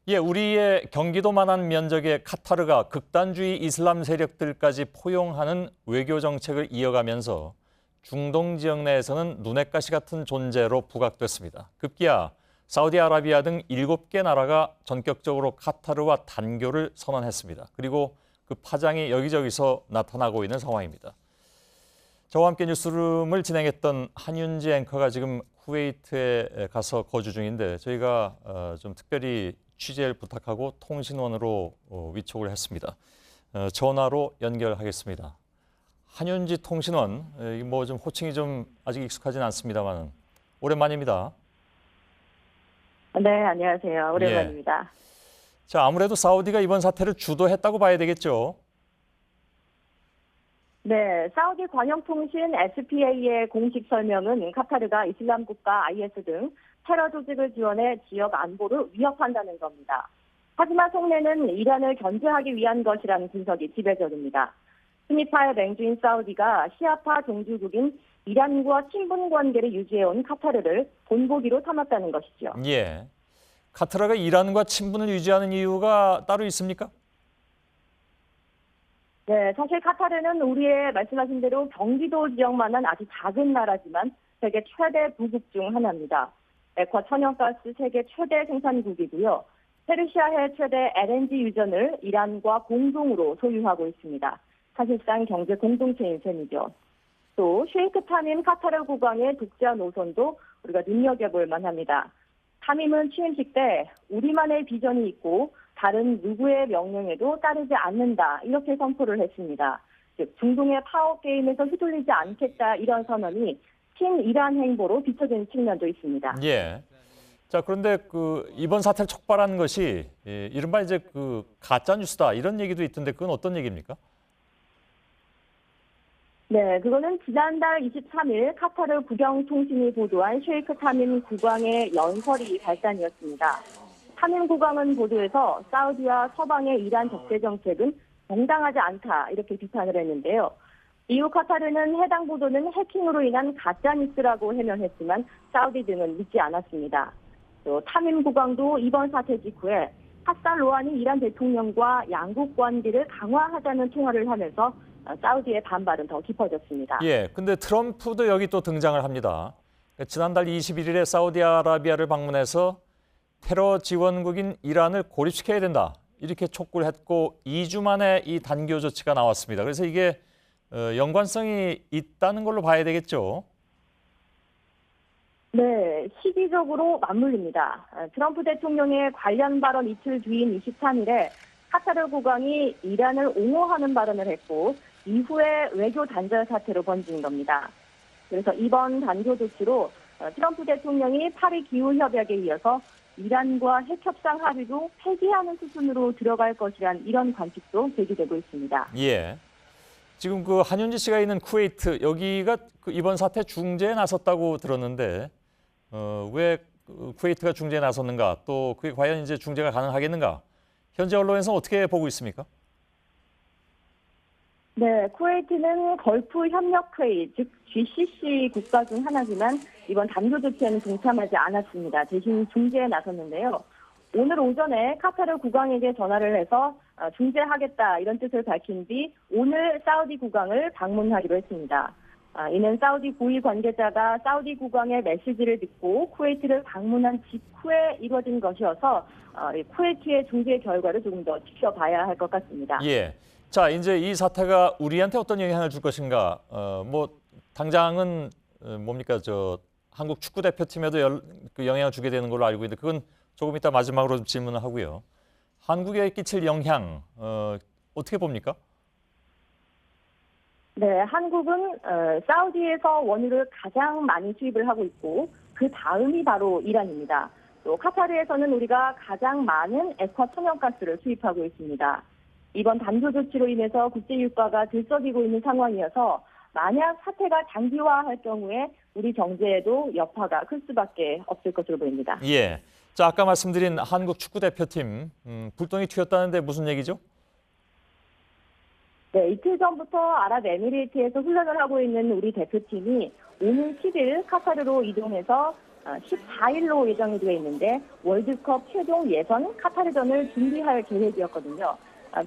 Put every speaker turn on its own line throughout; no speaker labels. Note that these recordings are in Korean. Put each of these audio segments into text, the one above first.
예, 우리의 경기도만한 면적의 카타르가 극단주의 이슬람 세력들까지 포용하는 외교 정책을 이어가면서 중동 지역 내에서는 눈엣 가시 같은 존재로 부각됐습니다. 급기야 사우디아라비아 등 7개 나라가 전격적으로 카타르와 단교를 선언했습니다. 그리고 그 파장이 여기저기서 나타나고 있는 상황입니다. 저와 함께 뉴스룸을 진행했던 한윤지 앵커가 지금 쿠웨이트에 가서 거주 중인데 저희가 좀 특별히 취재를 부탁하고 통신원으로 위촉을 했습니다. 전화로 연결하겠습니다. 한윤지 통신원, 뭐 좀 호칭이 좀 아직 익숙하진 않습니다만 오랜만입니다.
네, 안녕하세요. 오랜만입니다.
예. 자, 아무래도 사우디가 이번 사태를 주도했다고 봐야 되겠죠.
네, 사우디 관영통신 SPA의 공식 설명은 카타르가 이슬람 국가 IS 등 테러 조직을 지원해 지역 안보를 위협한다는 겁니다. 하지만 속내는 이란을 견제하기 위한 것이라는 분석이 지배적입니다. 스니파의 맹주인 사우디가 시아파 종주국인 이란과 친분 관계를 유지해온 카타르를 본보기로 삼았다는 것이죠.
예. 카타르가 이란과 친분을 유지하는 이유가 따로 있습니까?
네, 사실 카타르는 우리의 말씀하신 대로 경기도 지역만한 아주 작은 나라지만 세계 최대 부국 중 하나입니다. 액화 천연가스 세계 최대 생산국이고요. 페르시아해 최대 LNG 유전을 이란과 공동으로 소유하고 있습니다. 사실상 경제 공동체인 셈이죠. 또 쉐이크 타밈 카타르 국왕의 독자 노선도 우리가 눈여겨볼 만합니다. 타밈은 취임식 때 우리만의 비전이 있고 다른 누구의 명령에도 따르지 않는다 이렇게 선포를 했습니다. 즉 중동의 파워 게임에서 휘둘리지 않겠다 이런 선언이 친이란 행보로 비춰지는 측면도 있습니다.
예. 자, 그런데 이번 사태를 촉발한 것이 이른바 이제 가짜 뉴스다 이런 얘기도 있던데 그건 어떤 얘기입니까?
네, 그거는 지난달 23일 카타르 국영통신이 보도한 쉐이크 타민 국왕의 연설이 발단이었습니다. 타민 국왕은 보도에서 사우디와 서방의 이란 적대 정책은 정당하지 않다 이렇게 비판을 했는데요. 이후 카타르는 해당 보도는 해킹으로 인한 가짜뉴스라고 해명했지만 사우디 등은 믿지 않았습니다. 또 타민 국왕도 이번 사태 직후에 하산 로하니 이란 대통령과 양국 관계를 강화하자는 통화를 하면서 사우디의 반발은 더 깊어졌습니다.
예, 근데 트럼프도 여기 또 등장을 합니다. 지난달 21일에 사우디아라비아를 방문해서 테러 지원국인 이란을 고립시켜야 된다. 이렇게 촉구를 했고 2주 만에 이 단교 조치가 나왔습니다. 그래서 이게 연관성이 있다는 걸로 봐야 되겠죠.
네, 시기적으로 맞물립니다. 트럼프 대통령의 관련 발언 이틀 뒤인 23일에 카타르 국왕이 이란을 옹호하는 발언을 했고 이후에 외교 단절 사태로 번진 겁니다. 그래서 이번 단교 조치로 트럼프 대통령이 파리 기후협약에 이어서 이란과 핵협상 합의도 폐기하는 수순으로 들어갈 것이란 이런 관측도 제기되고 있습니다.
예. 지금 한윤지 씨가 있는 쿠웨이트 여기가 이번 사태 중재에 나섰다고 들었는데 왜 쿠웨이트가 중재에 나섰는가? 또 그게 과연 이제 중재가 가능하겠는가? 현재 언론에서 어떻게 보고 있습니까?
네, 쿠웨이트는 걸프 협력회의, 즉 GCC 국가 중 하나지만 이번 단교 조치에는 동참하지 않았습니다. 대신 중재에 나섰는데요. 오늘 오전에 카타르 국왕에게 전화를 해서 중재하겠다 이런 뜻을 밝힌 뒤 오늘 사우디 국왕을 방문하기로 했습니다. 이는 사우디 고위 관계자가 사우디 국왕의 메시지를 듣고 쿠웨이트를 방문한 직후에 이뤄진 것이어서 쿠웨이트의 중재 결과를 조금 더 지켜봐야 할 것 같습니다.
예. 자, 이제 이 사태가 우리한테 어떤 영향을 줄 것인가? 뭐 당장은 뭡니까 한국 축구 대표팀에도 영향을 주게 되는 걸로 알고 있는데 그건 조금 이따 마지막으로 좀 질문을 하고요. 한국에 끼칠 영향 어떻게 봅니까?
네, 한국은 사우디에서 원유를 가장 많이 수입을 하고 있고 그 다음이 바로 이란입니다. 또 카타르에서는 우리가 가장 많은 액화 천연가스를 수입하고 있습니다. 이번 단교 조치로 인해서 국제 유가가 들썩이고 있는 상황이어서 만약 사태가 장기화할 경우에 우리 경제에도 여파가 클 수밖에 없을 것으로 보입니다.
예. 자, 아까 말씀드린 한국 축구 대표팀 불똥이 튀었다는데 무슨 얘기죠?
네, 이틀 전부터 아랍에미리트에서 훈련을 하고 있는 우리 대표팀이 오는 10일 카타르로 이동해서 14일로 예정이 되어 있는데 월드컵 최종 예선 카타르전을 준비할 계획이었거든요.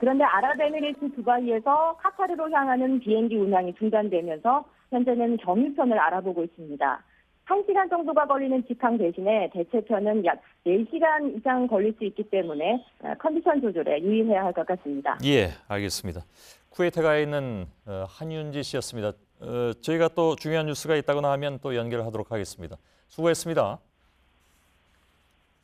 그런데 아랍에미리트 두바이에서 카타르로 향하는 비행기 운항이 중단되면서 현재는 경유편을 알아보고 있습니다. 1시간 정도가 걸리는 직항 대신에 대체편은 약 4시간 이상 걸릴 수 있기 때문에 컨디션 조절에 유의해야 할 것 같습니다.
예, 알겠습니다. 쿠웨이트가 있는 한윤지 씨였습니다. 저희가 또 중요한 뉴스가 있다거나 하면 또 연결하도록 하겠습니다. 수고했습니다.